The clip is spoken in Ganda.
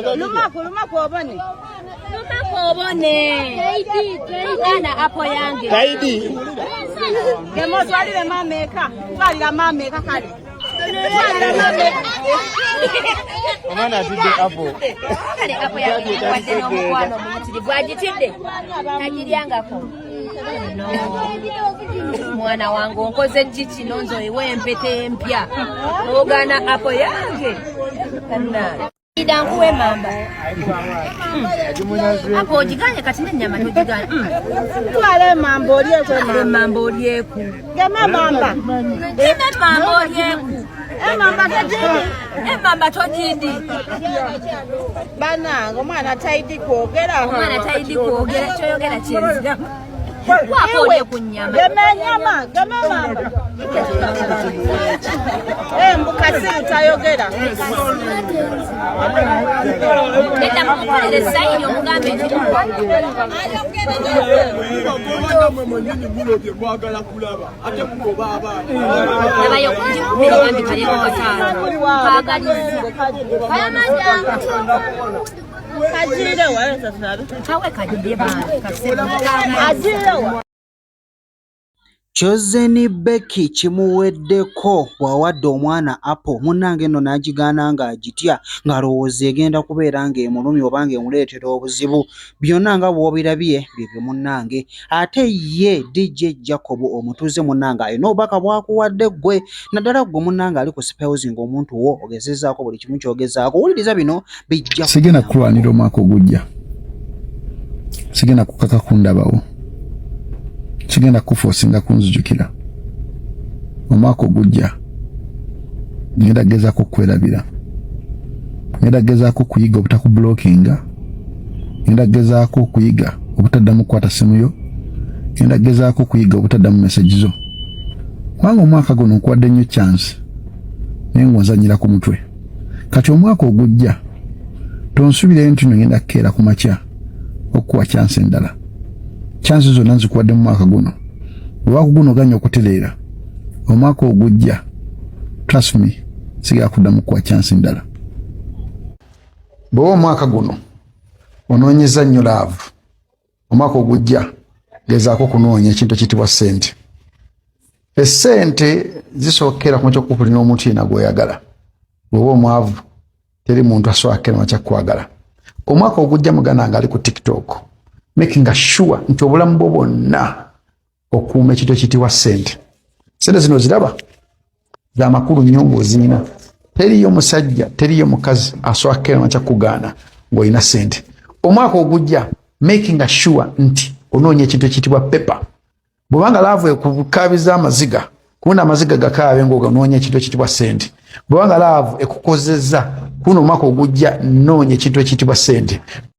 Lumaku obone. Ana apo yange. Kaidi. Kemo twalire mameka. Twalira mameka kale. Omwana atidde apo. Kale apo yange wadde n'omukwano muyitiri gwagitidde. Tagiryangako. Mwana wange onkoze ki kino nzoyiwe empete empya. N'ogaana apo yange. Kanna. Idanguwe mamba. Apo ojiganye kati n'ennyama tojiganye. Twale mamba olyeku. Mamba olyeku. Gema mamba. Gema mamba olyeku. Mamba tojindi. Mamba tojindi. Bana, omwana tayidi kwogera. Omwana tayidi kwogera kyoyogera kyenzira. Wako olyeku nnyama. Gema nyama, gema mamba. Mbukasi utayogera. Nenda mukolere sayini omugambe nti abayo kujikubira bambi kaleko kataano kaagalize kajire wa sasa kawe kajire bana kajire wa Chosen Becky kimuweddeko bwawadde omwana apo munnange nno n'agigaana ng'agitya ng'alowooza egenda kubeera ng'emulumya oba ng'emuleetera obuzibu byonna nga bw'obirabye bye munnange ate ye DJ Jacob omutuuze munnange alina obubaka bwakuwadde ggwe naddala ggwe munnange ali ku spells ng'omuntu wo ogezezzaako buli kimu kyogezaako wuliriza bino bijja sigenda kulwanira omwaka ogujja sigenda kukaka kundabawo sigenda kufosinga kunzijukira omwaka ogujja ngenda gezaako kwerabira ngenda gezaako kuyiga obutakublockinga ngenda gezaako kuyiga obutaddamu kukwata simu yo ngenda gezaako kuyiga obutaddamu message zo kubanga omwaka guno nkuwadde nnyo chance naye ngonzanyira ku mutwe kati omwaka ogujja tonsubire nti no ngenda kukeera ku makya okuwa chance endala chance zonna nzikuwadde mu mwaka guno olwaka guno ganya okutereera omwaka ogujja trust me sigala kuddamu kuwa chance endala bw'oba omwaka guno onoonyeza nnyo laavu omwaka ogujja gezaako kunoonya ekintu ekiyitibwa ssente essente zisookera ku makyakukuuli n'omuntu yenna gw'oyagala bw'oba omwavu teri muntu asookera makyakukwagala omwaka ogujja muganda nga ali ku TikTok making sure nti obulamu bwo bwonna okuuma ekintu ekiyitibwa ssente sente zino ziraba za makulu nnyo ng'ozirina teriyo musajja teriyo mukazi asookera makyakugaana ng'olina ssente omwaka ogujja making sure nti onoonya ekintu ekiyitibwa pepa bw'obanga laavu ekukaabiza amaziga kuno amaziga gakaabe ng'onoonya ekintu ekiyitibwa ssente bw'obanga laavu ekukozezza kuno omwaka ogujja noonya ekintu ekiyitibwa ssente